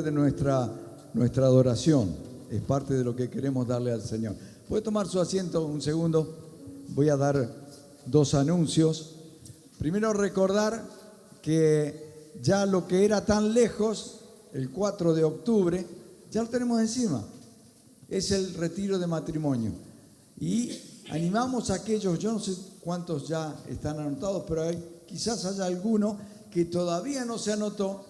de nuestra adoración, es parte de lo que queremos darle al Señor. ¿Puede tomar su asiento un segundo? Voy a dar 2 anuncios. Primero, recordar que ya lo que era tan lejos, el 4 de octubre, ya lo tenemos encima. Es el retiro de matrimonio. Y animamos a aquellos, yo no sé cuántos ya están anotados, pero quizás haya alguno que todavía no se anotó.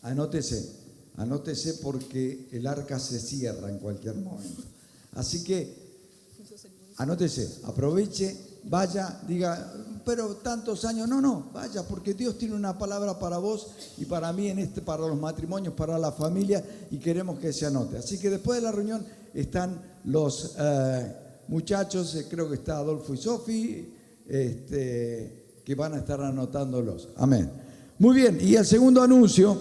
Anótese porque el arca se cierra en cualquier momento. Así que anótese, aproveche, vaya, diga, pero tantos años, no, vaya, porque Dios tiene una palabra para vos y para mí, para los matrimonios, para la familia, y queremos que se anote. Así que después de la reunión están los muchachos, creo que está Adolfo y Sofi, que van a estar anotándolos. Amén. Muy bien, y el segundo anuncio,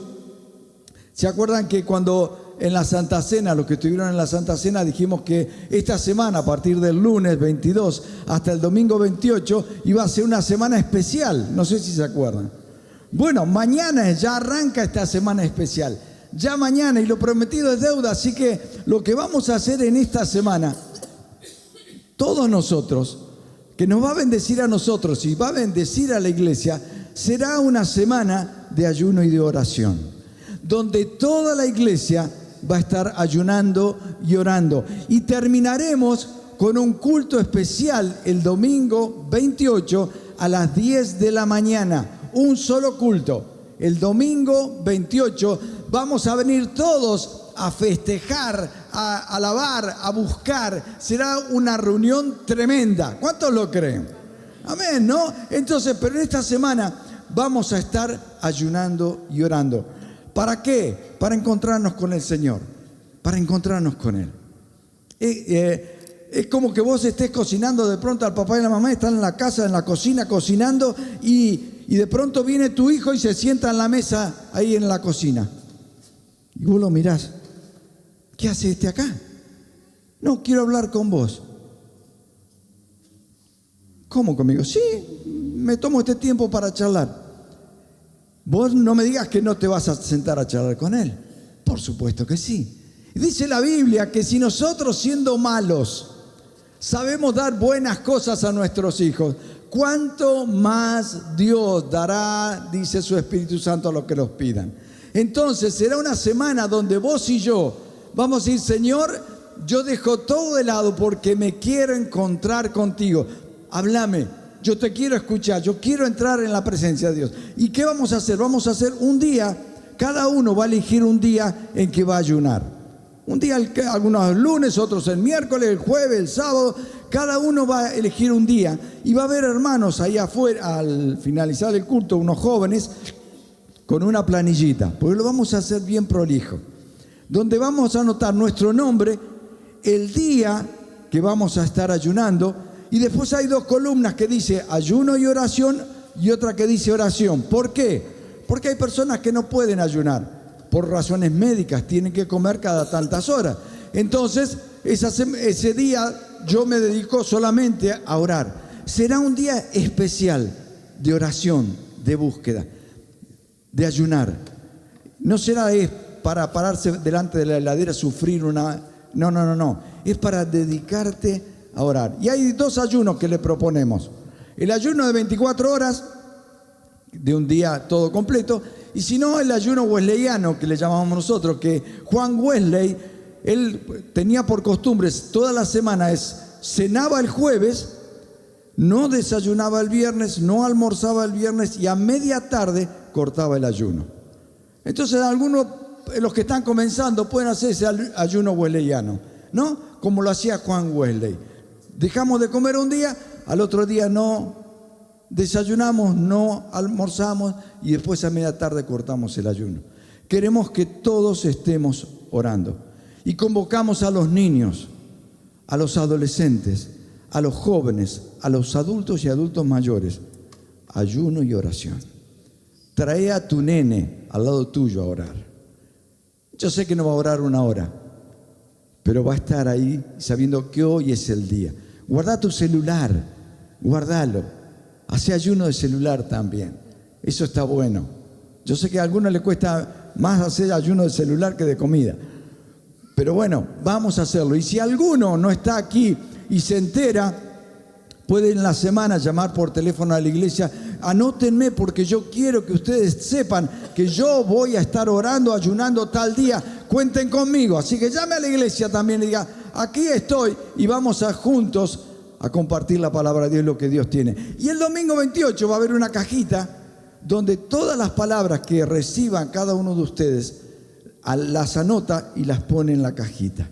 ¿se acuerdan que cuando en la Santa Cena, los que estuvieron en la Santa Cena, dijimos que esta semana, a partir del lunes 22 hasta el domingo 28, iba a ser una semana especial? No sé si se acuerdan. Bueno, mañana ya arranca esta semana especial. Ya mañana, y lo prometido es deuda, así que lo que vamos a hacer en esta semana, todos nosotros, que nos va a bendecir a nosotros y va a bendecir a la iglesia, será una semana de ayuno y de oración, donde toda la iglesia va a estar ayunando y orando. Y terminaremos con un culto especial el domingo 28 a las 10 de la mañana. Un solo culto. El domingo 28 vamos a venir todos a festejar, a alabar, a buscar. Será una reunión tremenda. ¿Cuántos lo creen? Amén, ¿no? Entonces, pero en esta semana vamos a estar ayunando y orando. ¿Para qué? Para encontrarnos con el Señor, para encontrarnos con Él. Es como que vos estés cocinando, de pronto al papá y la mamá están en la casa, en la cocina, cocinando, y de pronto viene tu hijo y se sienta en la mesa ahí en la cocina. Y vos lo mirás. ¿Qué hace este acá? No, quiero hablar con vos. ¿Cómo conmigo? Sí, me tomo este tiempo para charlar. Vos no me digas que no te vas a sentar a charlar con él. Por supuesto que sí. Dice la Biblia que si nosotros, siendo malos, sabemos dar buenas cosas a nuestros hijos, ¿cuánto más Dios dará, dice su Espíritu Santo, a los que los pidan? Entonces será una semana donde vos y yo vamos a decir: Señor, yo dejo todo de lado porque me quiero encontrar contigo. Háblame. Yo te quiero escuchar, yo quiero entrar en la presencia de Dios. ¿Y qué vamos a hacer? Vamos a hacer un día, cada uno va a elegir un día en que va a ayunar. Un día, algunos el lunes, otros el miércoles, el jueves, el sábado. Cada uno va a elegir un día. Y va a haber hermanos ahí afuera, al finalizar el culto, unos jóvenes, con una planillita. Porque lo vamos a hacer bien prolijo. Donde vamos a anotar nuestro nombre, el día que vamos a estar ayunando. Y después hay 2 columnas que dice ayuno y oración, y otra que dice oración. ¿Por qué? Porque hay personas que no pueden ayunar por razones médicas, tienen que comer cada tantas horas. Entonces, ese día yo me dedico solamente a orar. Será un día especial de oración, de búsqueda, de ayunar. No será para pararse delante de la heladera, sufrir una... No. Es para dedicarte a orar. Y hay 2 ayunos que le proponemos. El ayuno de 24 horas, de un día todo completo, y si no, el ayuno wesleyano, que le llamamos nosotros, que Juan Wesley, él tenía por costumbre toda la semana, cenaba el jueves, no desayunaba el viernes, no almorzaba el viernes, y a media tarde cortaba el ayuno. Entonces algunos, los que están comenzando, pueden hacer ese ayuno wesleyano, ¿no? Como lo hacía Juan Wesley. Dejamos de comer un día, al otro día no desayunamos, no almorzamos, y después a media tarde cortamos el ayuno. Queremos que todos estemos orando. Y convocamos a los niños, a los adolescentes, a los jóvenes, a los adultos y adultos mayores. Ayuno y oración. Trae a tu nene al lado tuyo a orar. Yo sé que no va a orar 1 hora, pero va a estar ahí sabiendo que hoy es el día. Guarda tu celular, guardalo. Hace ayuno de celular también. Eso está bueno. Yo sé que a algunos les cuesta más hacer ayuno de celular que de comida. Pero bueno, vamos a hacerlo. Y si alguno no está aquí y se entera, puede en la semana llamar por teléfono a la iglesia. Anótenme porque yo quiero que ustedes sepan que yo voy a estar orando, ayunando tal día. Cuenten conmigo. Así que llame a la iglesia también y diga, aquí estoy, y vamos a juntos a compartir la palabra de Dios, lo que Dios tiene. Y el domingo 28 va a haber una cajita donde todas las palabras que reciban cada uno de ustedes las anota y las pone en la cajita.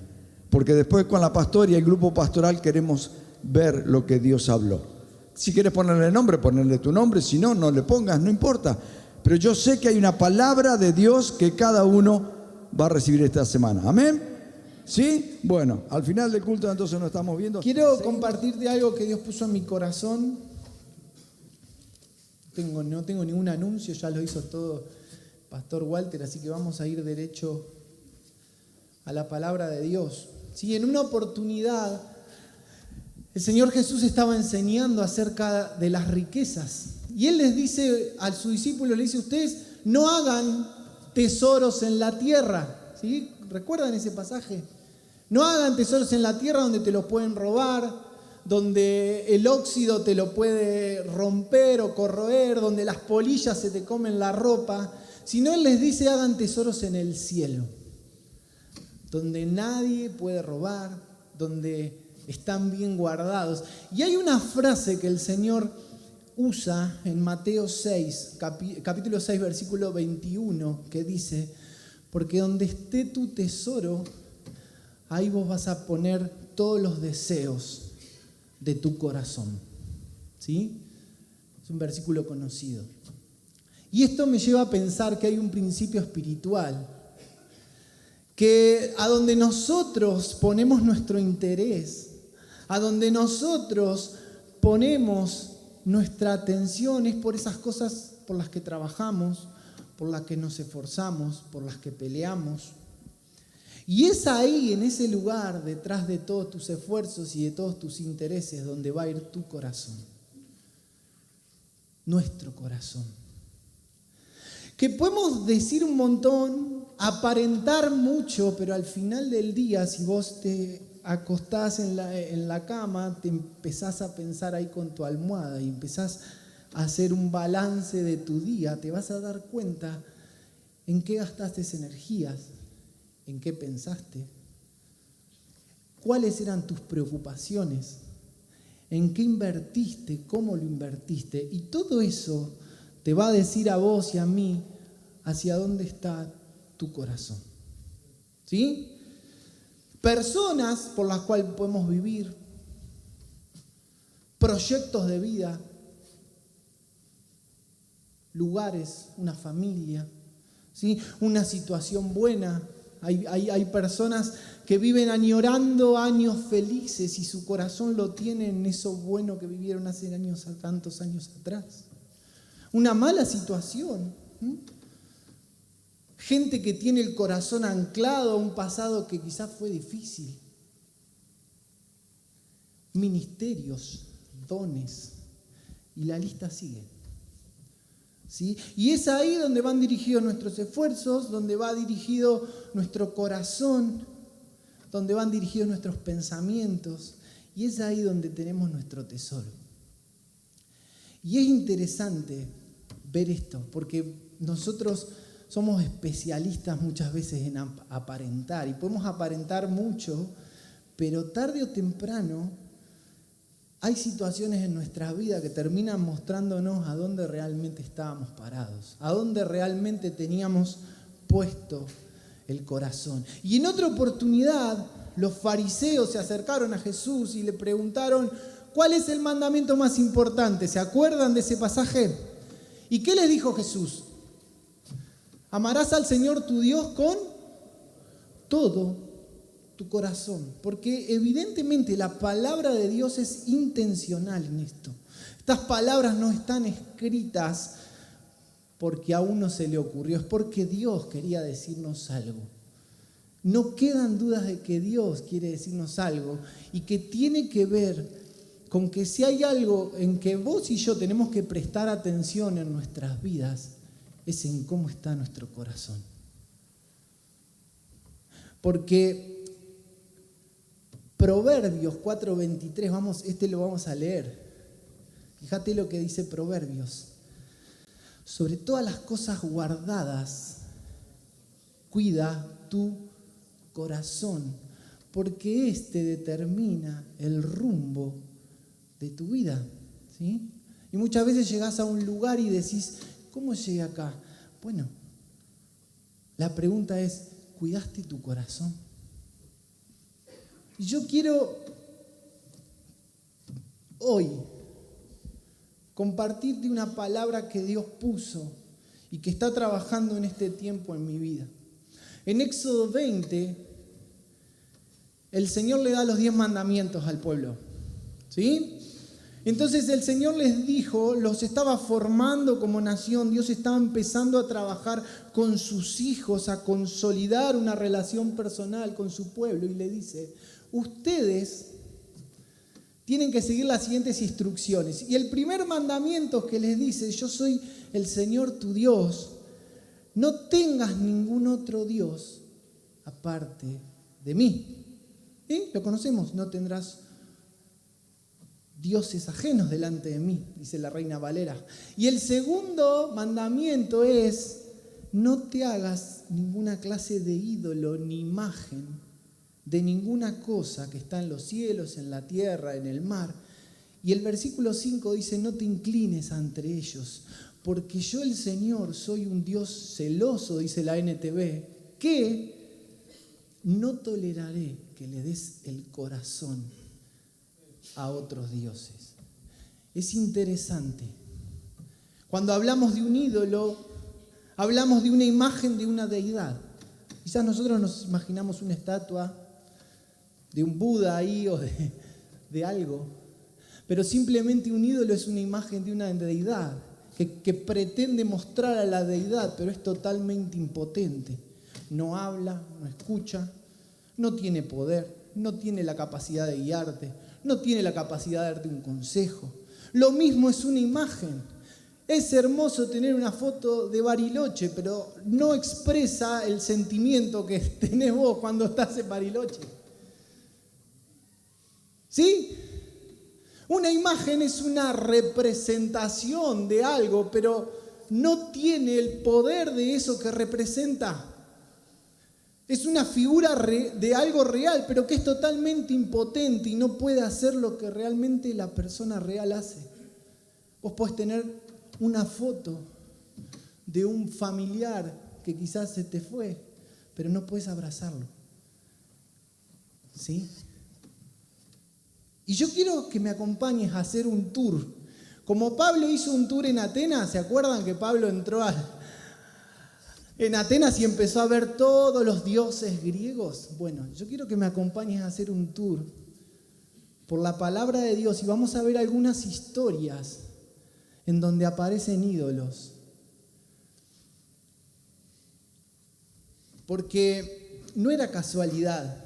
Porque después con la pastora y el grupo pastoral queremos ver lo que Dios habló. Si quieres ponerle nombre, ponerle tu nombre. Si no, no le pongas, no importa. Pero yo sé que hay una palabra de Dios que cada uno va a recibir esta semana. ¿Amén? ¿Sí? Bueno, al final del culto entonces nos estamos viendo. Quiero compartirte algo que Dios puso en mi corazón. No tengo ningún anuncio, ya lo hizo todo Pastor Walter, así que vamos a ir derecho a la palabra de Dios. Sí, en una oportunidad el Señor Jesús estaba enseñando acerca de las riquezas. Y Él les dice a sus discípulos, le dice, ustedes no hagan tesoros en la tierra. ¿Sí? ¿Recuerdan ese pasaje? No hagan tesoros en la tierra donde te los pueden robar, donde el óxido te lo puede romper o corroer, donde las polillas se te comen la ropa. Sino Él les dice, hagan tesoros en el cielo, donde nadie puede robar, donde están bien guardados. Y hay una frase que el Señor usa en Mateo 6, capítulo 6, versículo 21, que dice, porque donde esté tu tesoro, ahí vos vas a poner todos los deseos de tu corazón. ¿Sí? Es un versículo conocido. Y esto me lleva a pensar que hay un principio espiritual, que a donde nosotros ponemos nuestro interés, a donde nosotros ponemos nuestra atención es por esas cosas por las que trabajamos, por las que nos esforzamos, por las que peleamos. Y es ahí, en ese lugar, detrás de todos tus esfuerzos y de todos tus intereses, donde va a ir tu corazón. Nuestro corazón. Que podemos decir un montón, aparentar mucho, pero al final del día, si vos te acostás en la cama, te empezás a pensar ahí con tu almohada y empezás a hacer un balance de tu día, te vas a dar cuenta en qué gastaste energías, en qué pensaste, cuáles eran tus preocupaciones, en qué invertiste, cómo lo invertiste. Y todo eso te va a decir a vos y a mí hacia dónde está tu corazón. ¿Sí? Personas por las cuales podemos vivir, proyectos de vida, lugares, una familia, ¿sí? Una situación buena. Hay personas que viven añorando años felices y su corazón lo tiene en eso bueno que vivieron hace tantos años atrás. Una mala situación. Gente que tiene el corazón anclado a un pasado que quizás fue difícil. Ministerios, dones, y la lista sigue. ¿Sí? Y es ahí donde van dirigidos nuestros esfuerzos, donde va dirigido nuestro corazón, donde van dirigidos nuestros pensamientos, y es ahí donde tenemos nuestro tesoro. Y es interesante ver esto, porque nosotros somos especialistas muchas veces en aparentar, y podemos aparentar mucho, pero tarde o temprano hay situaciones en nuestra vida que terminan mostrándonos a dónde realmente estábamos parados, a dónde realmente teníamos puesto el corazón. Y en otra oportunidad, los fariseos se acercaron a Jesús y le preguntaron, ¿cuál es el mandamiento más importante? ¿Se acuerdan de ese pasaje? ¿Y qué les dijo Jesús? Amarás al Señor tu Dios con todo tu corazón, porque evidentemente la palabra de Dios es intencional en esto. Estas palabras no están escritas porque a uno se le ocurrió, es porque Dios quería decirnos algo. No quedan dudas de que Dios quiere decirnos algo y que tiene que ver con que si hay algo en que vos y yo tenemos que prestar atención en nuestras vidas, es en cómo está nuestro corazón. Porque Proverbios 4:23, lo vamos a leer. Fíjate lo que dice Proverbios. Sobre todas las cosas guardadas, cuida tu corazón, porque este determina el rumbo de tu vida, ¿sí? Y muchas veces llegás a un lugar y decís, ¿cómo llegué acá? Bueno, la pregunta es, ¿cuidaste tu corazón? Y yo quiero hoy compartirte una palabra que Dios puso y que está trabajando en este tiempo en mi vida. En Éxodo 20, el Señor le da los 10 mandamientos al pueblo, ¿sí? Entonces el Señor les dijo, los estaba formando como nación, Dios estaba empezando a trabajar con sus hijos, a consolidar una relación personal con su pueblo y le dice, ustedes tienen que seguir las siguientes instrucciones. Y el primer mandamiento que les dice, yo soy el Señor tu Dios, no tengas ningún otro Dios aparte de mí. ¿Sí? Lo conocemos, no tendrás dioses ajenos delante de mí, dice la Reina Valera. Y el segundo mandamiento es, no te hagas ninguna clase de ídolo ni imagen de ninguna cosa que está en los cielos, en la tierra, en el mar. Y el versículo 5 dice, no te inclines ante ellos, porque yo el Señor soy un Dios celoso, dice la NTV, que no toleraré que le des el corazón a otros dioses. Es interesante. Cuando hablamos de un ídolo, hablamos de una imagen de una deidad. Quizás nosotros nos imaginamos una estatua de un Buda ahí o de algo, pero simplemente un ídolo es una imagen de una deidad que pretende mostrar a la deidad, pero es totalmente impotente. No habla, no escucha, no tiene poder, no tiene la capacidad de guiarte, no tiene la capacidad de darte un consejo. Lo mismo es una imagen. Es hermoso tener una foto de Bariloche, pero no expresa el sentimiento que tenés vos cuando estás en Bariloche. ¿Sí? Una imagen es una representación de algo, pero no tiene el poder de eso que representa. Es una figura de algo real, pero que es totalmente impotente y no puede hacer lo que realmente la persona real hace. Vos podés tener una foto de un familiar que quizás se te fue, pero no puedes abrazarlo. ¿Sí? Y yo quiero que me acompañes a hacer un tour. Como Pablo hizo un tour en Atenas, ¿se acuerdan que Pablo entró en Atenas y empezó a ver todos los dioses griegos? Bueno, yo quiero que me acompañes a hacer un tour por la palabra de Dios y vamos a ver algunas historias en donde aparecen ídolos. Porque no era casualidad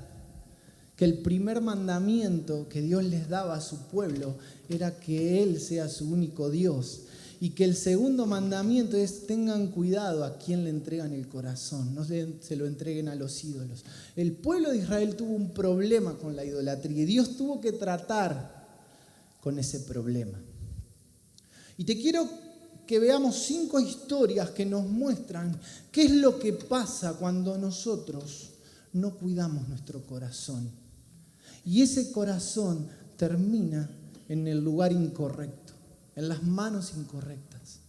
que el primer mandamiento que Dios les daba a su pueblo era que Él sea su único Dios. Y que el segundo mandamiento es tengan cuidado a quién le entregan el corazón, no se lo entreguen a los ídolos. El pueblo de Israel tuvo un problema con la idolatría y Dios tuvo que tratar con ese problema. Y te quiero que veamos 5 historias que nos muestran qué es lo que pasa cuando nosotros no cuidamos nuestro corazón. Y ese corazón termina en el lugar incorrecto, en las manos incorrectas.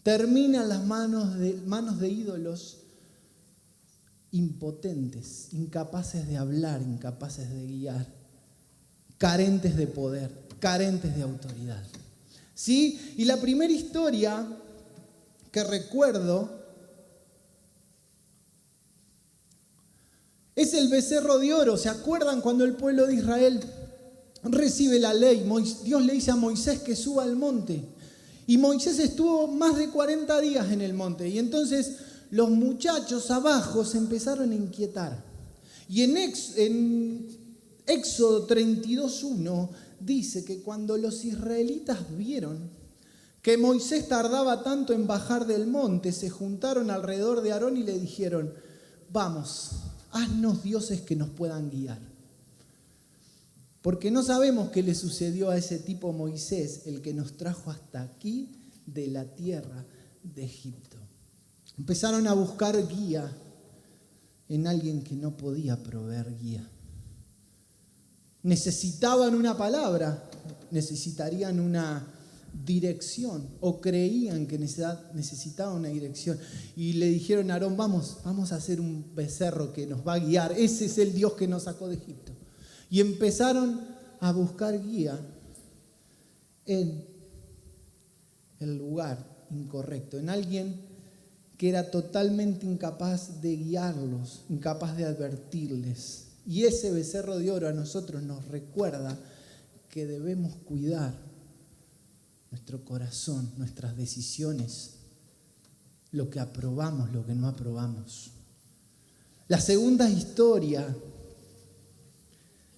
Termina en las manos de ídolos impotentes, incapaces de hablar, incapaces de guiar, carentes de poder, carentes de autoridad. ¿Sí? Y la primera historia que recuerdo es el becerro de oro. ¿Se acuerdan cuando el pueblo de Israel recibe la ley? Dios le dice a Moisés que suba al monte. Y Moisés estuvo más de 40 días en el monte. Y entonces los muchachos abajo se empezaron a inquietar. Y en Éxodo 32:1 dice que cuando los israelitas vieron que Moisés tardaba tanto en bajar del monte, se juntaron alrededor de Aarón y le dijeron, vamos, haznos dioses que nos puedan guiar. Porque no sabemos qué le sucedió a ese tipo Moisés, el que nos trajo hasta aquí de la tierra de Egipto. Empezaron a buscar guía en alguien que no podía proveer guía. Necesitaban una palabra, necesitarían una dirección, o creían que necesitaban una dirección. Y le dijeron a Aarón, vamos a hacer un becerro que nos va a guiar. Ese es el Dios que nos sacó de Egipto. Y empezaron a buscar guía en el lugar incorrecto, en alguien que era totalmente incapaz de guiarlos, incapaz de advertirles. Y ese becerro de oro a nosotros nos recuerda que debemos cuidar nuestro corazón, nuestras decisiones, lo que aprobamos, lo que no aprobamos. La segunda historia,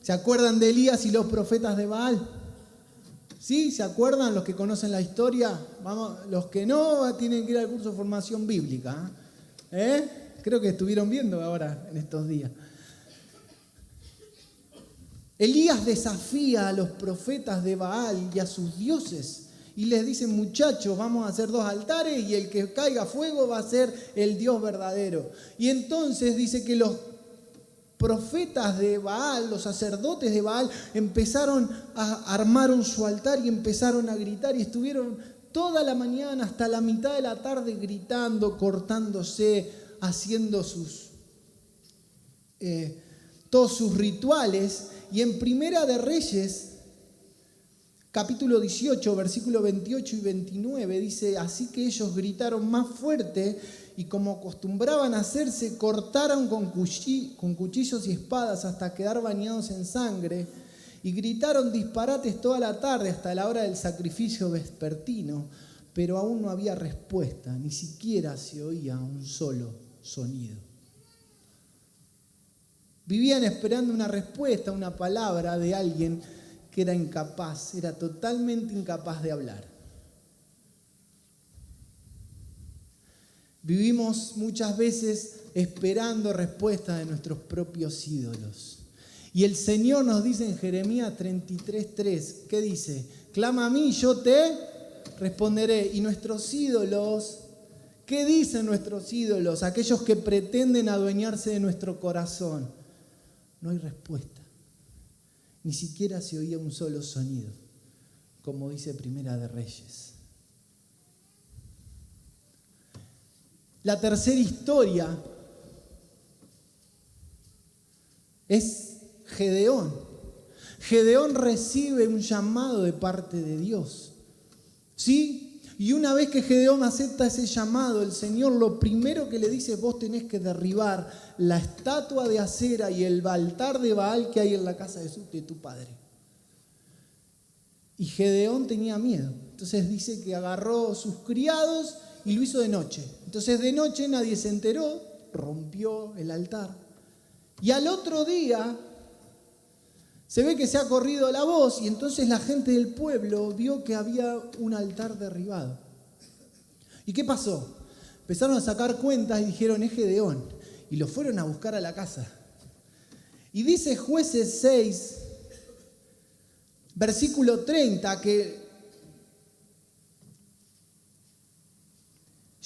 ¿se acuerdan de Elías y los profetas de Baal? ¿Sí? ¿Se acuerdan los que conocen la historia? Vamos, los que no tienen que ir al curso de formación bíblica. Creo que estuvieron viendo ahora en estos días. Elías desafía a los profetas de Baal y a sus dioses y les dice, muchachos, vamos a hacer 2 altares y el que caiga fuego va a ser el Dios verdadero. Y entonces dice que los profetas de Baal, los sacerdotes de Baal, armaron su altar y empezaron a gritar y estuvieron toda la mañana hasta la mitad de la tarde gritando, cortándose, haciendo todos sus rituales. Y en Primera de Reyes, capítulo 18, versículos 28 y 29, dice, así que ellos gritaron más fuerte y como acostumbraban a hacerse, cortaron con cuchillos y espadas hasta quedar bañados en sangre y gritaron disparates toda la tarde hasta la hora del sacrificio vespertino, pero aún no había respuesta, ni siquiera se oía un solo sonido. Vivían esperando una respuesta, una palabra de alguien que era incapaz, era totalmente incapaz de hablar. Vivimos muchas veces esperando respuesta de nuestros propios ídolos. Y el Señor nos dice en Jeremías 33:3, ¿qué dice? Clama a mí, yo te responderé. Y nuestros ídolos, ¿qué dicen nuestros ídolos? Aquellos que pretenden adueñarse de nuestro corazón. No hay respuesta. Ni siquiera se oía un solo sonido, como dice Primera de Reyes. La tercera historia es Gedeón. Gedeón recibe un llamado de parte de Dios. ¿Sí? Y una vez que Gedeón acepta ese llamado, el Señor lo primero que le dice, vos tenés que derribar la estatua de acera y el altar de Baal que hay en la casa de tu padre. Y Gedeón tenía miedo. Entonces dice que agarró sus criados y lo hizo de noche. Entonces de noche nadie se enteró, rompió el altar. Y al otro día se ve que se ha corrido la voz y entonces la gente del pueblo vio que había un altar derribado. ¿Y qué pasó? Empezaron a sacar cuentas y dijeron, es Gedeón. Y lo fueron a buscar a la casa. Y dice Jueces 6, versículo 30, que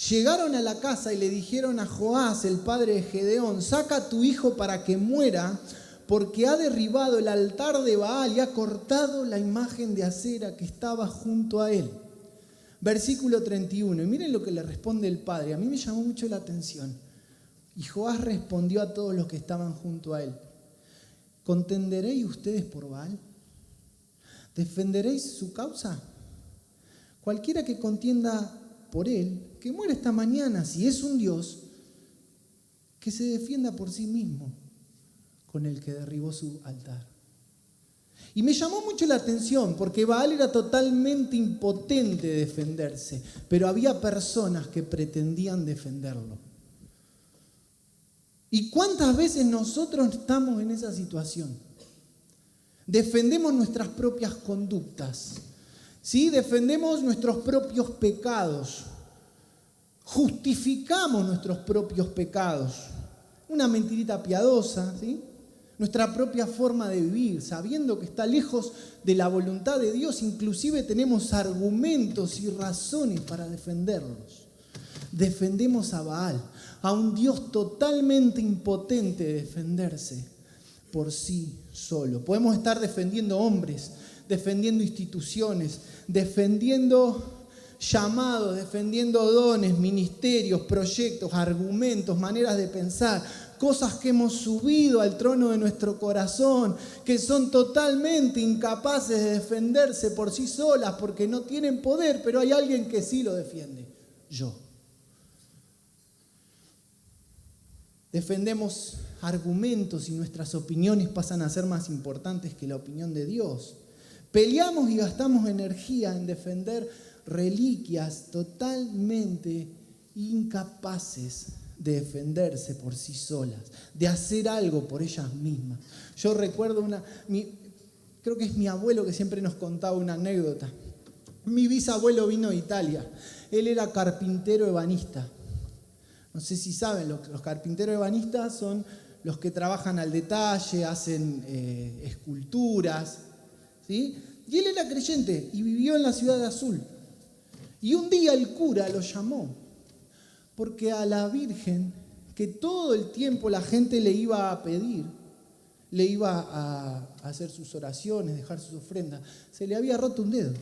llegaron a la casa y le dijeron a Joás, el padre de Gedeón, saca a tu hijo para que muera, porque ha derribado el altar de Baal y ha cortado la imagen de acera que estaba junto a él. Versículo 31. Y miren lo que le responde el padre. A mí me llamó mucho la atención. Y Joás respondió a todos los que estaban junto a él. ¿Contenderéis ustedes por Baal? ¿Defenderéis su causa? Cualquiera que contienda por él, que muera esta mañana, si es un Dios, que se defienda por sí mismo con el que derribó su altar. Y me llamó mucho la atención porque Baal era totalmente impotente de defenderse, pero había personas que pretendían defenderlo. ¿Y cuántas veces nosotros estamos en esa situación? Defendemos nuestras propias conductas, ¿sí? Defendemos nuestros propios pecados, justificamos nuestros propios pecados. una mentirita piadosa, ¿sí? Nuestra propia forma de vivir, sabiendo que está lejos de la voluntad de Dios, inclusive tenemos argumentos y razones para defenderlos. Defendemos a Baal, a un Dios totalmente impotente de defenderse por sí solo. Podemos estar defendiendo hombres, defendiendo instituciones, defendiendo llamados, defendiendo dones, ministerios, proyectos, argumentos, maneras de pensar, cosas que hemos subido al trono de nuestro corazón, que son totalmente incapaces de defenderse por sí solas porque no tienen poder, pero hay alguien que sí lo defiende: yo. Defendemos argumentos y nuestras opiniones pasan a ser más importantes que la opinión de Dios. Peleamos y gastamos energía en defender reliquias totalmente incapaces de defenderse por sí solas, de hacer algo por ellas mismas. Yo recuerdo creo que es mi abuelo que siempre nos contaba una anécdota. Mi bisabuelo vino de Italia. Él era carpintero ebanista. No sé si saben, los carpinteros ebanistas son los que trabajan al detalle, hacen esculturas, ¿sí? Y él era creyente y vivió en la ciudad de Azul. Y un día el cura lo llamó, porque a la Virgen, que todo el tiempo la gente le iba a pedir, le iba a hacer sus oraciones, dejar sus ofrendas, se le había roto un dedo.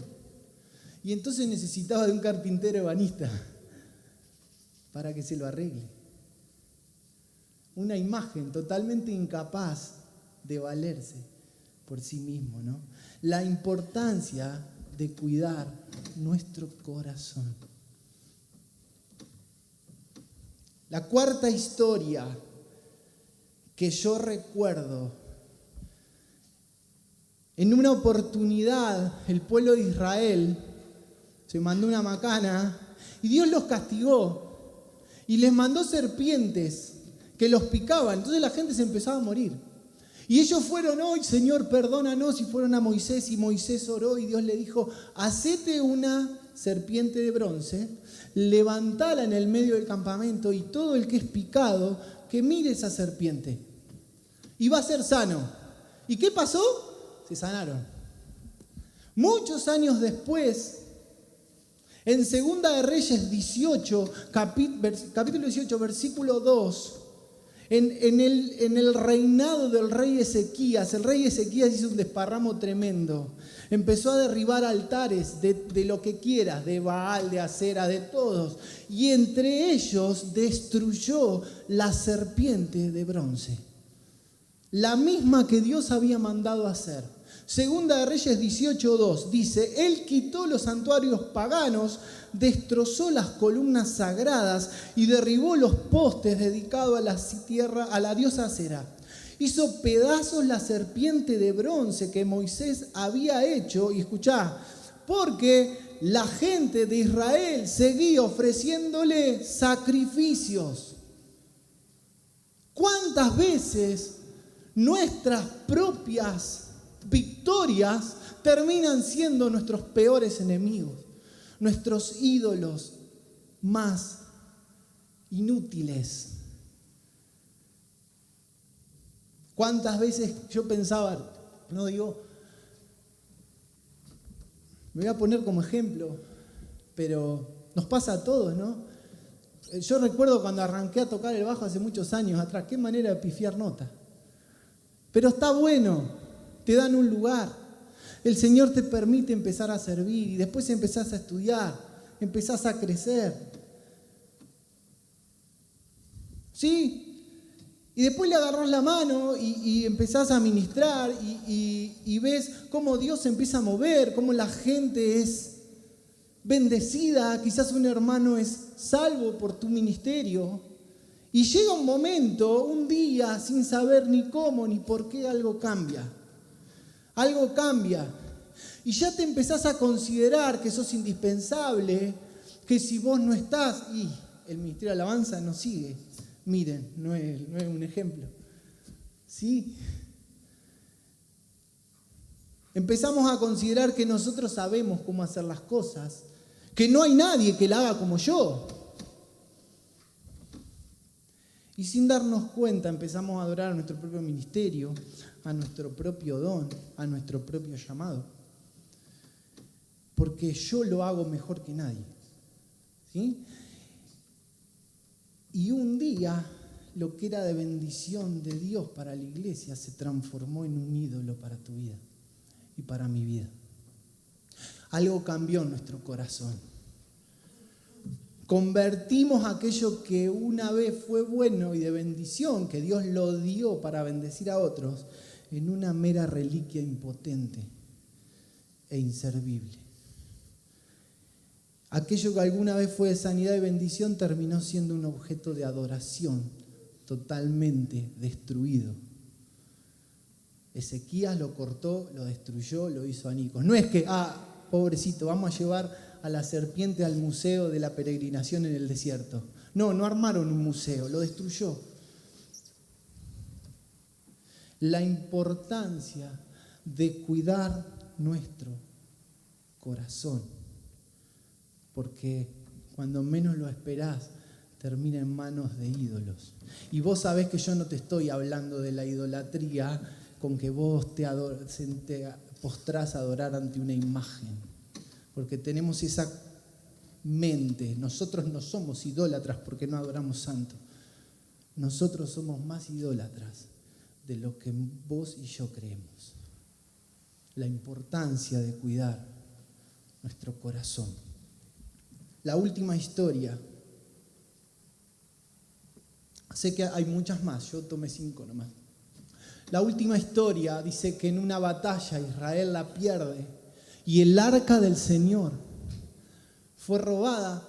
Y entonces necesitaba de un carpintero ebanista para que se lo arregle. Una imagen totalmente incapaz de valerse por sí mismo, ¿no? La importancia de cuidar nuestro corazón. La cuarta historia que yo recuerdo: en una oportunidad el pueblo de Israel se mandó una macana y Dios los castigó y les mandó serpientes que los picaban. Entonces la gente se empezaba a morir. Y ellos fueron: hoy, Señor, perdónanos. Y fueron a Moisés, y Moisés oró y Dios le dijo: hacete una serpiente de bronce, levantala en el medio del campamento, y todo el que es picado, que mire esa serpiente. Y va a ser sano. ¿Y qué pasó? Se sanaron. Muchos años después, en 2 de Reyes 18, capítulo 18, versículo 2, en el reinado del rey Ezequías, el rey Ezequías hizo un desparramo tremendo. Empezó a derribar altares de lo que quieras, de Baal, de Acera, de todos. Y entre ellos destruyó la serpiente de bronce, la misma que Dios había mandado hacer. 2 de Reyes 18:2 dice: Él quitó los santuarios paganos, destrozó las columnas sagradas y derribó los postes dedicados a la diosa Acera. Hizo pedazos la serpiente de bronce que Moisés había hecho, y escuchá, porque la gente de Israel seguía ofreciéndole sacrificios. ¿Cuántas veces nuestras propias victorias terminan siendo nuestros peores enemigos, nuestros ídolos más inútiles? ¿Cuántas veces yo pensaba, me voy a poner como ejemplo, pero nos pasa a todos, ¿no? Yo recuerdo cuando arranqué a tocar el bajo hace muchos años atrás, qué manera de pifiar notas. Pero está bueno, te dan un lugar. El Señor te permite empezar a servir y después empezás a estudiar, empezás a crecer. ¿Sí? Y después le agarrás la mano y empezás a ministrar y ves cómo Dios se empieza a mover, cómo la gente es bendecida, quizás un hermano es salvo por tu ministerio. Y llega un momento, un día, sin saber ni cómo ni por qué, algo cambia. Algo cambia. Y ya te empezás a considerar que sos indispensable, que si vos no estás, y el ministerio de alabanza no sigue. Miren, no es un ejemplo. ¿Sí? Empezamos a considerar que nosotros sabemos cómo hacer las cosas, que no hay nadie que la haga como yo. Y sin darnos cuenta empezamos a adorar a nuestro propio ministerio, a nuestro propio don, a nuestro propio llamado. Porque yo lo hago mejor que nadie. ¿Sí? Y un día lo que era de bendición de Dios para la iglesia se transformó en un ídolo para tu vida y para mi vida. Algo cambió en nuestro corazón. Convertimos aquello que una vez fue bueno y de bendición, que Dios lo dio para bendecir a otros, en una mera reliquia impotente e inservible. Aquello que alguna vez fue de sanidad y bendición terminó siendo un objeto de adoración totalmente destruido. Ezequías lo cortó, lo destruyó, lo hizo añicos. No es que, pobrecito, vamos a llevar a la serpiente al museo de la peregrinación en el desierto. No armaron un museo, lo destruyó. La importancia de cuidar nuestro corazón, porque cuando menos lo esperás, termina en manos de ídolos. Y vos sabés que yo no te estoy hablando de la idolatría con que vos te postrás a adorar ante una imagen, porque tenemos esa mente. Nosotros no somos idólatras porque no adoramos santo. Nosotros somos más idólatras de lo que vos y yo creemos. La importancia de cuidar nuestro corazón. La última historia. Sé que hay muchas más, yo tomé 5 nomás. La última historia dice que en una batalla Israel la pierde y el arca del Señor fue robada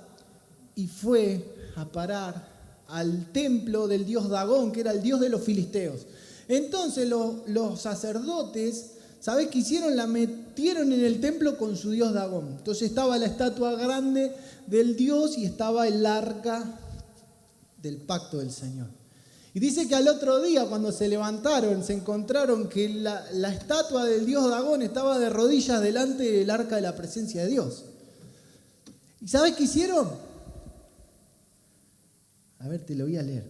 y fue a parar al templo del dios Dagón, que era el dios de los filisteos. Entonces los sacerdotes, ¿sabés qué hicieron? La metieron en el templo con su dios Dagón. Entonces estaba la estatua grande del dios y estaba el arca del pacto del Señor. Y dice que al otro día, cuando se levantaron, se encontraron que la estatua del dios Dagón estaba de rodillas delante del arca de la presencia de Dios. ¿Y sabes qué hicieron? A ver, te lo voy a leer.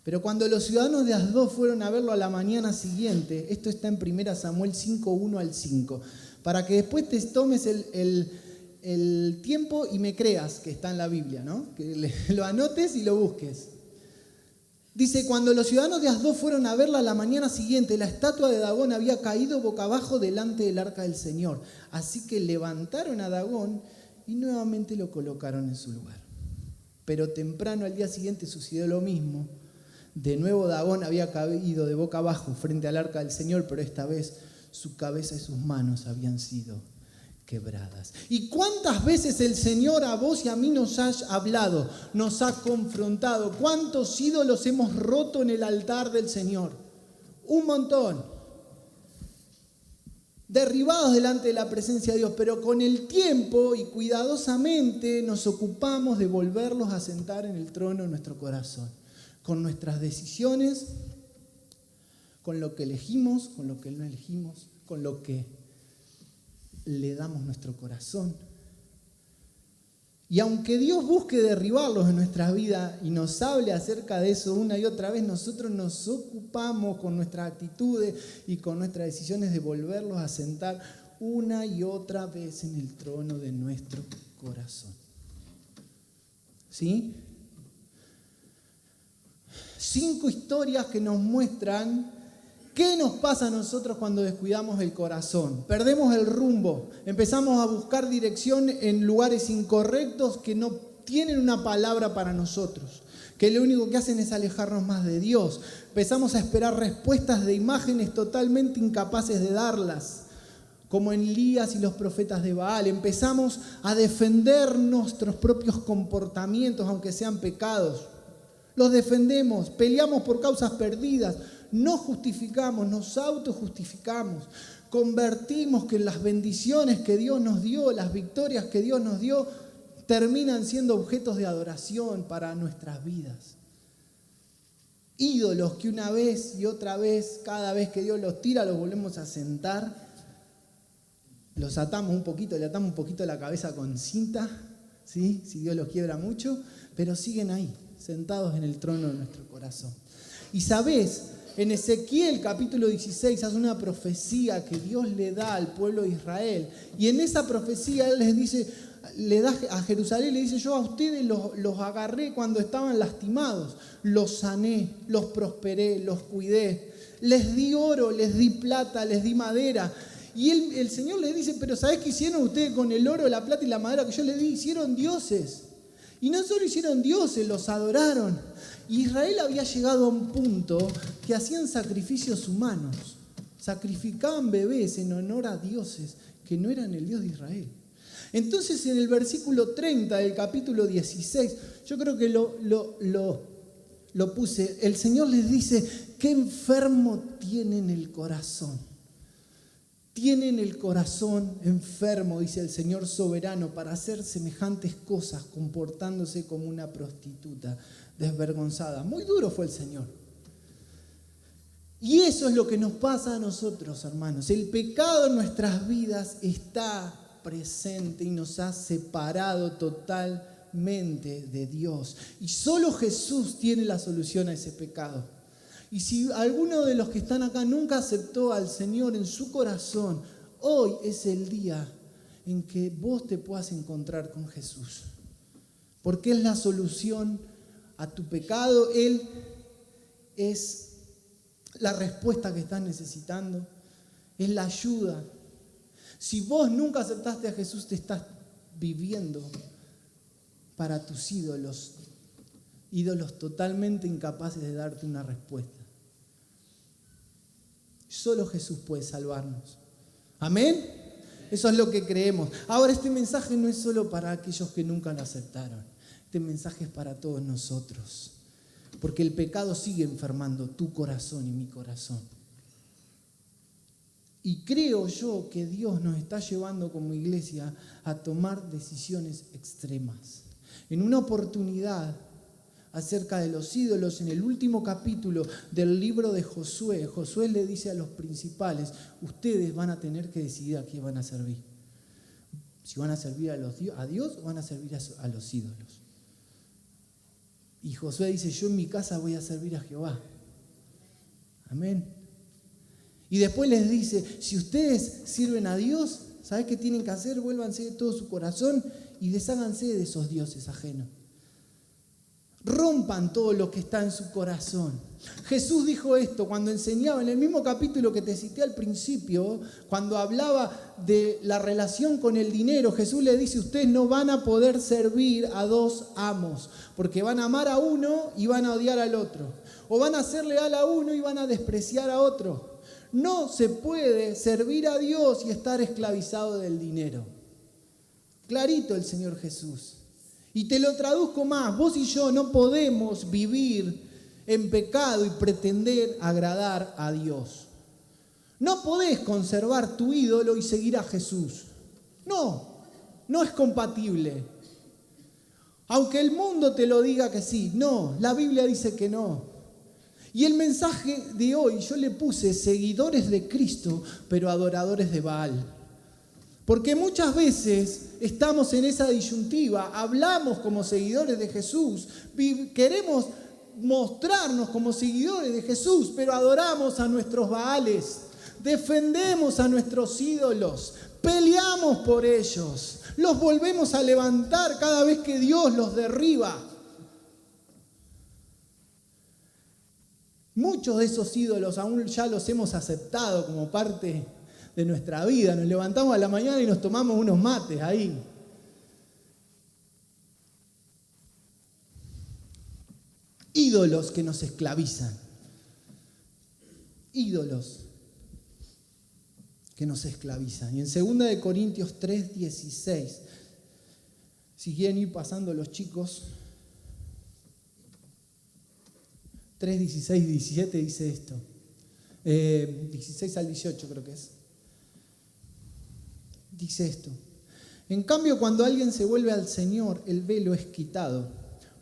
Pero cuando los ciudadanos de Asdod fueron a verlo a la mañana siguiente, esto está en 1 Samuel 5, 1 al 5, para que después te tomes el tiempo y me creas que está en la Biblia, ¿no? Que lo anotes y lo busques. Dice, cuando los ciudadanos de Asdod fueron a verla la mañana siguiente, la estatua de Dagón había caído boca abajo delante del arca del Señor. Así que levantaron a Dagón y nuevamente lo colocaron en su lugar. Pero temprano al día siguiente sucedió lo mismo. De nuevo Dagón había caído de boca abajo frente al arca del Señor, pero esta vez su cabeza y sus manos habían sido quebradas. ¿Y cuántas veces el Señor a vos y a mí nos ha hablado, nos ha confrontado? ¿Cuántos ídolos hemos roto en el altar del Señor? Un montón. Derribados delante de la presencia de Dios, pero con el tiempo y cuidadosamente nos ocupamos de volverlos a sentar en el trono de nuestro corazón, con nuestras decisiones, con lo que elegimos, con lo que no elegimos, con lo que le damos nuestro corazón. Y aunque Dios busque derribarlos en nuestra vida y nos hable acerca de eso una y otra vez, nosotros nos ocupamos con nuestras actitudes y con nuestras decisiones de volverlos a sentar una y otra vez en el trono de nuestro corazón. ¿Sí? 5 historias que nos muestran qué nos pasa a nosotros cuando descuidamos el corazón. Perdemos el rumbo, empezamos a buscar dirección en lugares incorrectos que no tienen una palabra para nosotros, que lo único que hacen es alejarnos más de Dios. Empezamos a esperar respuestas de imágenes totalmente incapaces de darlas, como en Elías y los profetas de Baal. Empezamos a defender nuestros propios comportamientos, aunque sean pecados. Los defendemos, peleamos por causas perdidas, nos justificamos, nos autojustificamos, convertimos que las bendiciones que Dios nos dio, las victorias que Dios nos dio, terminan siendo objetos de adoración para nuestras vidas. Ídolos que una vez y otra vez, cada vez que Dios los tira, los volvemos a sentar, los atamos un poquito, le atamos un poquito la cabeza con cinta, ¿sí? Si Dios los quiebra mucho, pero siguen ahí, sentados en el trono de nuestro corazón. Y sabés, en Ezequiel capítulo 16 hace una profecía que Dios le da al pueblo de Israel. Y en esa profecía Él les dice, le da a Jerusalén, le dice: yo a ustedes los agarré cuando estaban lastimados, los sané, los prosperé, los cuidé, les di oro, les di plata, les di madera. Y el Señor les dice: pero ¿sabés qué hicieron ustedes con el oro, la plata y la madera que yo les di? Hicieron dioses. Y no solo hicieron dioses, los adoraron. Y Israel había llegado a un punto que hacían sacrificios humanos. Sacrificaban bebés en honor a dioses que no eran el Dios de Israel. Entonces en el versículo 30 del capítulo 16, yo creo que lo puse, el Señor les dice: qué enfermo tienen el corazón. Tienen el corazón enfermo, dice el Señor soberano, para hacer semejantes cosas, comportándose como una prostituta desvergonzada. Muy duro fue el Señor. Y eso es lo que nos pasa a nosotros, hermanos. El pecado en nuestras vidas está presente y nos ha separado totalmente de Dios. Y solo Jesús tiene la solución a ese pecado. Y si alguno de los que están acá nunca aceptó al Señor en su corazón, hoy es el día en que vos te puedas encontrar con Jesús. Porque es la solución a tu pecado. Él es la respuesta que estás necesitando. Es la ayuda. Si vos nunca aceptaste a Jesús, te estás viviendo para tus ídolos totalmente incapaces de darte una respuesta. Solo Jesús puede salvarnos. ¿Amén? Eso es lo que creemos. Ahora, este mensaje no es solo para aquellos que nunca lo aceptaron. Este mensaje es para todos nosotros. Porque el pecado sigue enfermando tu corazón y mi corazón. Y creo yo que Dios nos está llevando como iglesia a tomar decisiones extremas. En una oportunidad acerca de los ídolos, en el último capítulo del libro de Josué, Josué le dice a los principales: ustedes van a tener que decidir a quién van a servir. Si van a servir a Dios o van a servir a los ídolos. Y Josué dice: yo en mi casa voy a servir a Jehová. Amén. Y después les dice: si ustedes sirven a Dios, ¿sabes qué tienen que hacer? Vuélvanse de todo su corazón y desháganse de esos dioses ajenos. Rompan todo lo que está en su corazón. Jesús dijo esto cuando enseñaba en el mismo capítulo que te cité al principio, cuando hablaba de la relación con el dinero. Jesús le dice: ustedes no van a poder servir a dos amos, porque van a amar a uno y van a odiar al otro, o van a ser leal a uno y van a despreciar a otro. No se puede servir a Dios y estar esclavizado del dinero. Clarito el Señor Jesús. Y te lo traduzco más: vos y yo no podemos vivir en pecado y pretender agradar a Dios. No podés conservar tu ídolo y seguir a Jesús. No es compatible. Aunque el mundo te lo diga que sí, no, la Biblia dice que no. Y el mensaje de hoy yo le puse: seguidores de Cristo, pero adoradores de Baal. Porque muchas veces estamos en esa disyuntiva, hablamos como seguidores de Jesús, queremos mostrarnos como seguidores de Jesús, pero adoramos a nuestros Baales, defendemos a nuestros ídolos, peleamos por ellos, los volvemos a levantar cada vez que Dios los derriba. Muchos de esos ídolos aún ya los hemos aceptado como parte de nuestra vida. Nos levantamos a la mañana y nos tomamos unos mates ahí. Ídolos que nos esclavizan. Ídolos que nos esclavizan. Y en 2 Corintios 3:16, si quieren ir pasando los chicos, 3:16 y 17 dice esto. 16 al 18 creo que es. Dice esto: en cambio, cuando alguien se vuelve al Señor, el velo es quitado,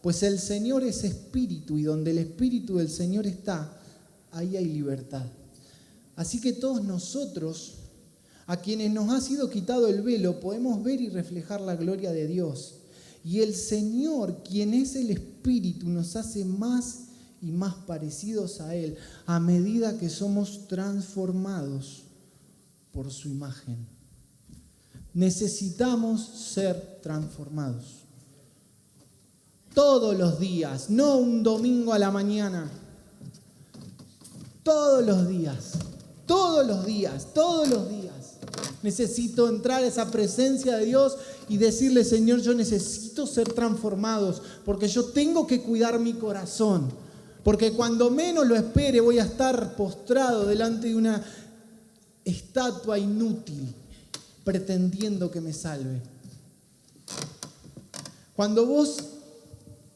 pues el Señor es espíritu, y donde el espíritu del Señor está, ahí hay libertad. Así que todos nosotros, a quienes nos ha sido quitado el velo, podemos ver y reflejar la gloria de Dios. Y el Señor, quien es el Espíritu, nos hace más y más parecidos a Él a medida que somos transformados por su imagen. Necesitamos ser transformados. Todos los días, no un domingo a la mañana. Todos los días, todos los días, todos los días. Necesito entrar a esa presencia de Dios y decirle, Señor, yo necesito ser transformados porque yo tengo que cuidar mi corazón. Porque cuando menos lo espere voy a estar postrado delante de una estatua inútil pretendiendo que me salve. Cuando vos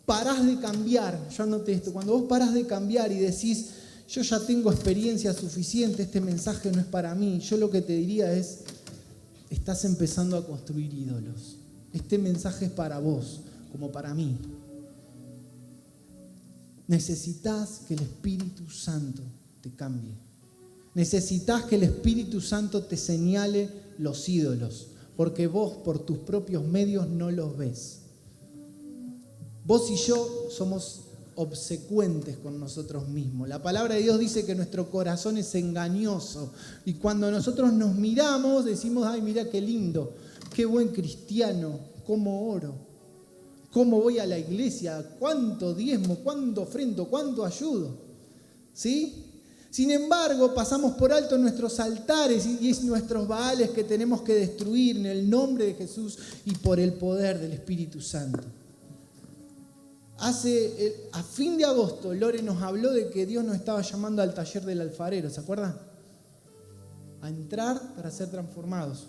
parás de cambiar, yo anoté esto, cuando vos parás de cambiar y decís, yo ya tengo experiencia suficiente, este mensaje no es para mí, yo lo que te diría es, estás empezando a construir ídolos. Este mensaje es para vos, como para mí. Necesitas que el Espíritu Santo te cambie. Necesitas que el Espíritu Santo te señale los ídolos, porque vos por tus propios medios no los ves. Vos y yo somos obsecuentes con nosotros mismos. La palabra de Dios dice que nuestro corazón es engañoso y cuando nosotros nos miramos decimos, ay, mira qué lindo, qué buen cristiano, cómo oro, cómo voy a la iglesia, cuánto diezmo, cuánto ofrendo, cuánto ayudo, ¿sí? Sin embargo, pasamos por alto nuestros altares y es nuestros baales que tenemos que destruir en el nombre de Jesús y por el poder del Espíritu Santo. A fin de agosto, Lore nos habló de que Dios nos estaba llamando al taller del alfarero, ¿se acuerdan? A entrar para ser transformados.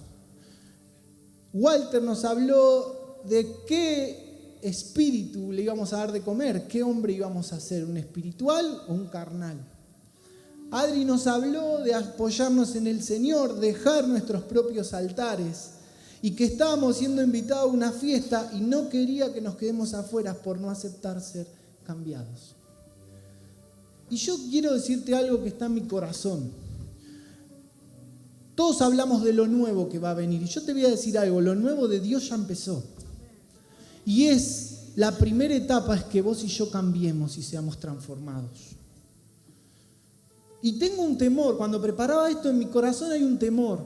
Walter nos habló de qué espíritu le íbamos a dar de comer, qué hombre íbamos a ser, un espiritual o un carnal. Adri nos habló de apoyarnos en el Señor, dejar nuestros propios altares y que estábamos siendo invitados a una fiesta y no quería que nos quedemos afuera por no aceptar ser cambiados. Y yo quiero decirte algo que está en mi corazón. Todos hablamos de lo nuevo que va a venir y yo te voy a decir algo, lo nuevo de Dios ya empezó. Y la primera etapa es que vos y yo cambiemos y seamos transformados. Y tengo un temor, cuando preparaba esto en mi corazón hay un temor.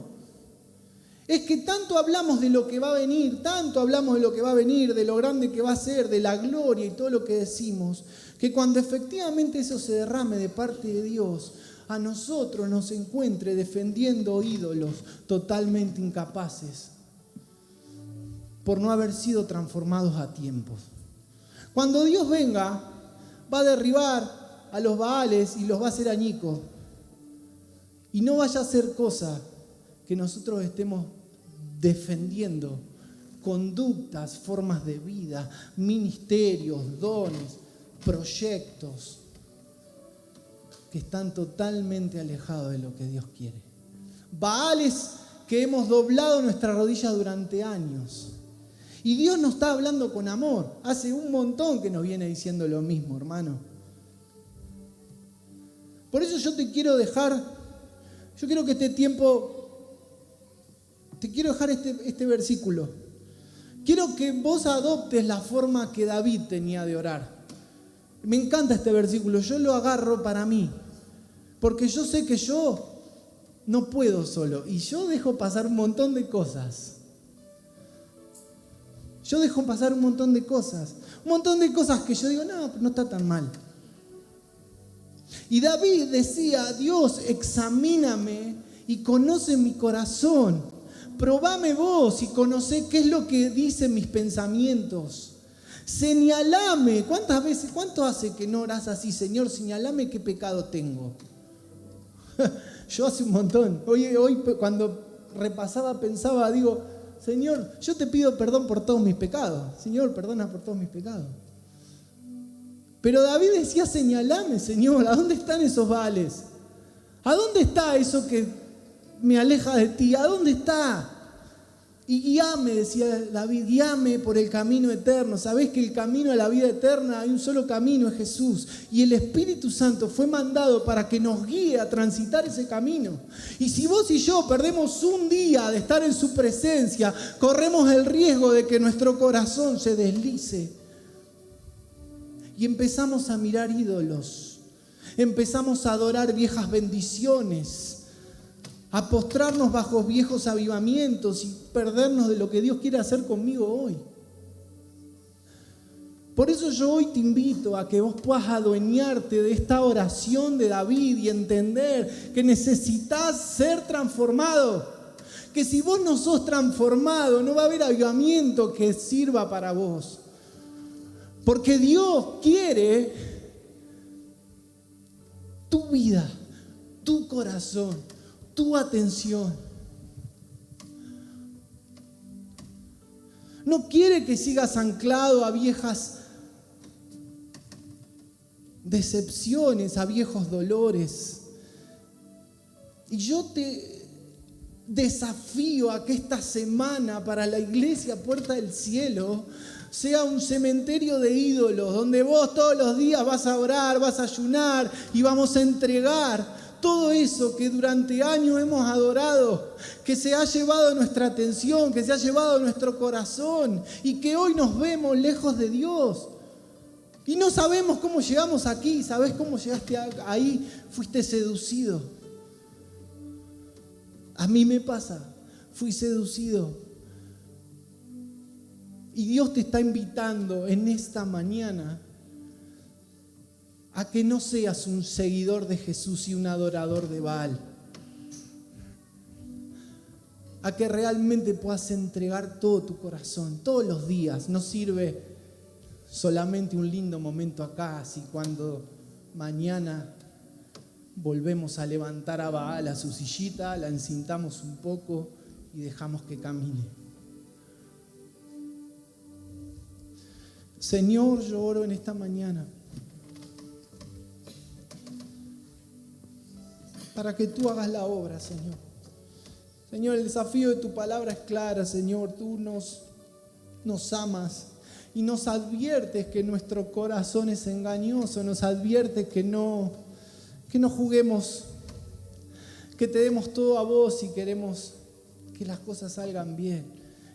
Es que tanto hablamos de lo que va a venir, tanto hablamos de lo que va a venir, de lo grande que va a ser, de la gloria y todo lo que decimos, que cuando efectivamente eso se derrame de parte de Dios, a nosotros nos encuentre defendiendo ídolos totalmente incapaces por no haber sido transformados a tiempo. Cuando Dios venga, va a derribar a los Baales y los va a hacer añicos. Y no vaya a ser cosa que nosotros estemos defendiendo conductas, formas de vida, ministerios, dones, proyectos que están totalmente alejados de lo que Dios quiere. Baales que hemos doblado nuestras rodillas durante años. Y Dios nos está hablando con amor. Hace un montón que nos viene diciendo lo mismo, hermano. Por eso yo quiero que este tiempo, te quiero dejar este versículo. Quiero que vos adoptes la forma que David tenía de orar. Me encanta este versículo, yo lo agarro para mí, porque yo sé que yo no puedo solo y yo dejo pasar un montón de cosas. Yo dejo pasar un montón de cosas que yo digo, no está tan mal. Y David decía, Dios, examíname y conoce mi corazón. Probame vos y conocé qué es lo que dicen mis pensamientos. Señalame. ¿Cuánto hace que no orás así? Señor, señalame qué pecado tengo. Yo hace un montón. Hoy cuando repasaba, pensaba, digo, Señor, yo te pido perdón por todos mis pecados. Señor, perdona por todos mis pecados. Pero David decía, señalame, Señor, ¿a dónde están esos Baales? ¿A dónde está eso que me aleja de ti? ¿A dónde está? Y guíame, decía David, guíame por el camino eterno. Sabés que el camino a la vida eterna, hay un solo camino, es Jesús. Y el Espíritu Santo fue mandado para que nos guíe a transitar ese camino. Y si vos y yo perdemos un día de estar en su presencia, corremos el riesgo de que nuestro corazón se deslice. Y empezamos a mirar ídolos. Empezamos a adorar viejas bendiciones, a postrarnos bajo viejos avivamientos y perdernos de lo que Dios quiere hacer conmigo hoy. Por eso yo hoy te invito a que vos puedas adueñarte de esta oración de David y entender que necesitas ser transformado. Que si vos no sos transformado, no va a haber avivamiento que sirva para vos. Porque Dios quiere tu vida, tu corazón, tu atención. No quiere que sigas anclado a viejas decepciones, a viejos dolores. Y yo te desafío a que esta semana para la iglesia Puerta del Cielo sea un cementerio de ídolos, donde vos todos los días vas a orar, vas a ayunar y vamos a entregar todo eso que durante años hemos adorado, que se ha llevado nuestra atención, que se ha llevado nuestro corazón y que hoy nos vemos lejos de Dios. Y no sabemos cómo llegamos aquí. ¿Sabés cómo llegaste ahí? Fuiste seducido. A mí me pasa, fui seducido. Y Dios te está invitando en esta mañana a que no seas un seguidor de Jesús y un adorador de Baal. A que realmente puedas entregar todo tu corazón, todos los días. No sirve solamente un lindo momento acá, si cuando mañana volvemos a levantar a Baal a su sillita, la encintamos un poco y dejamos que camine. Señor, yo oro en esta mañana para que tú hagas la obra, Señor. Señor, el desafío de tu palabra es clara, Señor. Tú nos amas y nos adviertes que nuestro corazón es engañoso. Nos adviertes que no juguemos, que te demos todo a vos y queremos que las cosas salgan bien,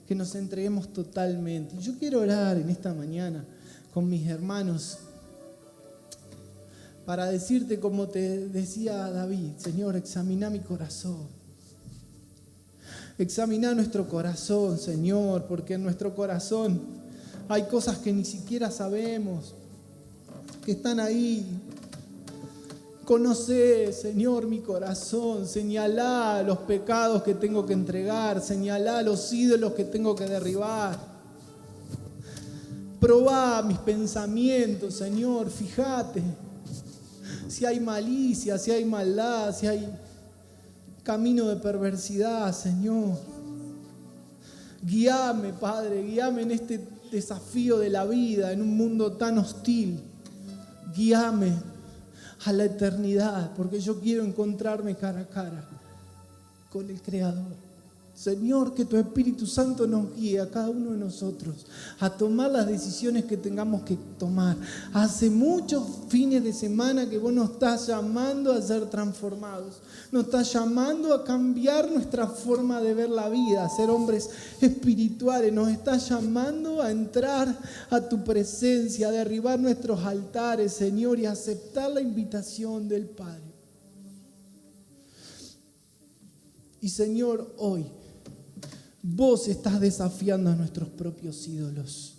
que nos entreguemos totalmente. Y yo quiero orar en esta mañana con mis hermanos para decirte, como te decía David: Señor, examina mi corazón. Examina nuestro corazón, Señor, porque en nuestro corazón hay cosas que ni siquiera sabemos, que están ahí. Conocé, Señor, mi corazón. Señalá los pecados que tengo que entregar. Señalá los ídolos que tengo que derribar. Probá mis pensamientos, Señor. Fíjate si hay malicia, si hay maldad, si hay camino de perversidad, Señor. Guíame, Padre, guíame en este desafío de la vida, en un mundo tan hostil. Guíame a la eternidad, porque yo quiero encontrarme cara a cara con el Creador. Señor, que tu Espíritu Santo nos guíe a cada uno de nosotros a tomar las decisiones que tengamos que tomar. Hace muchos fines de semana que vos nos estás llamando a ser transformados. Nos estás llamando a cambiar nuestra forma de ver la vida, a ser hombres espirituales. Nos estás llamando a entrar a tu presencia, a derribar nuestros altares, Señor, y a aceptar la invitación del Padre. Y Señor, hoy vos estás desafiando a nuestros propios ídolos.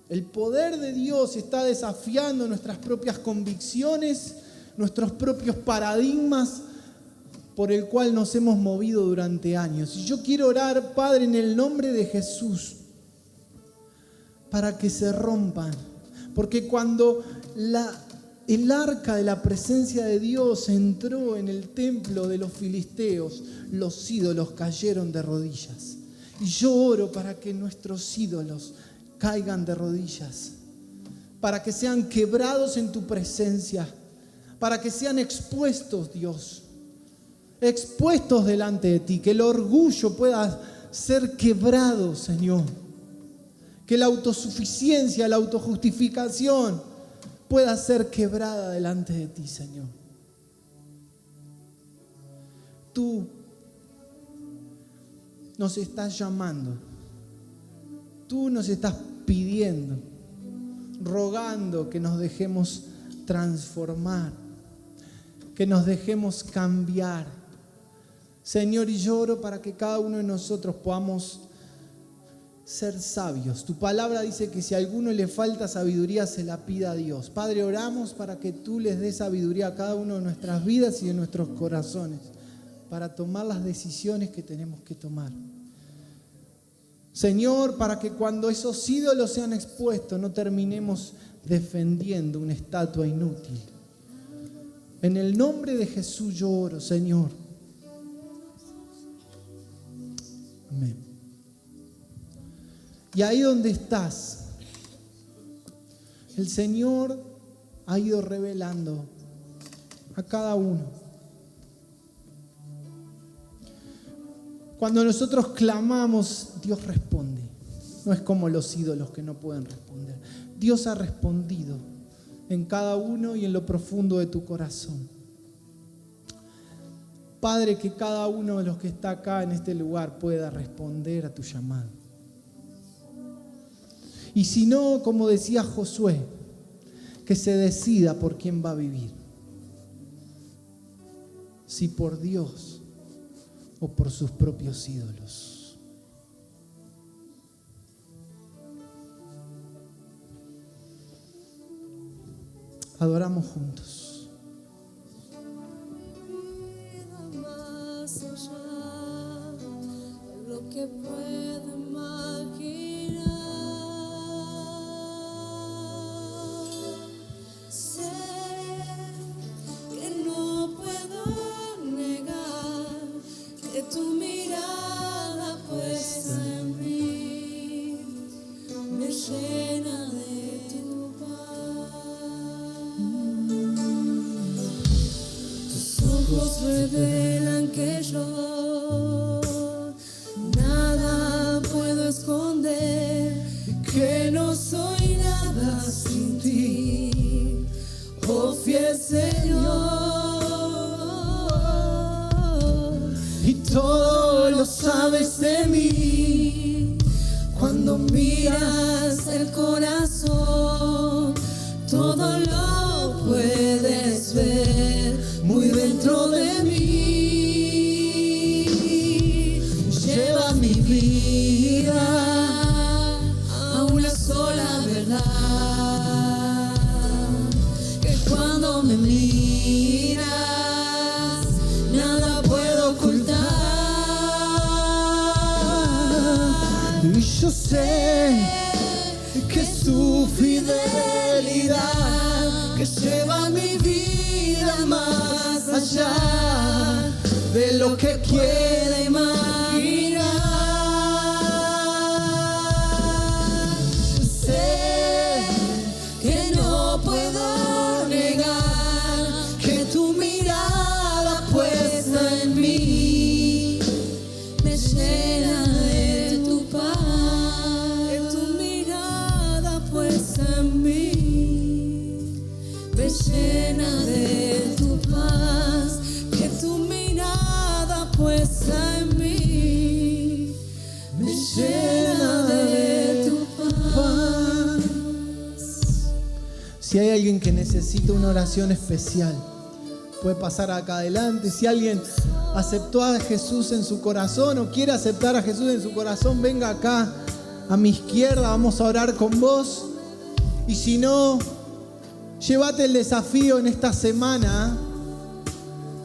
El poder de Dios está desafiando nuestras propias convicciones, nuestros propios paradigmas por el cual nos hemos movido durante años. Y yo quiero orar, Padre, en el nombre de Jesús, para que se rompan. Porque cuando el arca de la presencia de Dios entró en el templo de los filisteos, los ídolos cayeron de rodillas. Y yo oro para que nuestros ídolos caigan de rodillas, para que sean quebrados en tu presencia, para que sean expuestos, Dios, expuestos delante de ti, que el orgullo pueda ser quebrado, Señor. Que la autosuficiencia, la autojustificación pueda ser quebrada delante de ti, Señor. Tú nos estás llamando. Tú nos estás pidiendo, rogando que nos dejemos transformar, que nos dejemos cambiar. Señor, y yo oro para que cada uno de nosotros podamos ser sabios. Tu palabra dice que si a alguno le falta sabiduría, se la pida a Dios. Padre, oramos para que tú les des sabiduría a cada uno de nuestras vidas y de nuestros corazones, para tomar las decisiones que tenemos que tomar. Señor, para que cuando esos ídolos sean expuestos, no terminemos defendiendo una estatua inútil. En el nombre de Jesús yo oro, Señor. Amén. Y ahí donde estás, el Señor ha ido revelando a cada uno. Cuando nosotros clamamos, Dios responde. No es como los ídolos que no pueden responder. Dios ha respondido en cada uno y en lo profundo de tu corazón. Padre, que cada uno de los que está acá en este lugar pueda responder a tu llamado. Y si no, como decía Josué, que se decida por quién va a vivir. Si por Dios o por sus propios ídolos. Adoramos juntos. Más allá de lo que puedo imaginar. Sé que no puedo negar que tu mirada puesta en mí me llena de tu paz. Tus ojos revelan que yo nada puedo esconder, que no soy nada sin ti, oh fiel Señor. Y todo lo sabes de mí. Cuando miras el corazón, todo lo puedes ver muy dentro de mí. Lleva mi vida a una sola verdad, que cuando me miras, nada puedo ocultar. Y yo sé que es tu fidelidad que lleva mi vida más allá de lo que quiera imaginar. Sé que no puedo negar que tu mirada puesta en mí Me llena de tu paz, que tu mirada puesta en mí. Me llena de tu paz, que tu mirada puesta en mí. Me llena de tu paz. Si hay alguien que necesita una oración especial, puede pasar acá adelante. Si alguien aceptó a Jesús en su corazón o quiere aceptar a Jesús en su corazón, venga acá a mi izquierda, vamos a orar con vos. Y si no, llévate el desafío en esta semana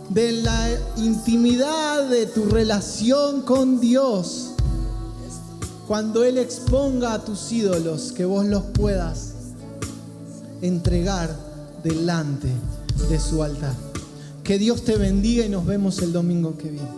de la intimidad de tu relación con Dios. Cuando Él exponga a tus ídolos, que vos los puedas entregar delante de su altar. Que Dios te bendiga y nos vemos el domingo que viene.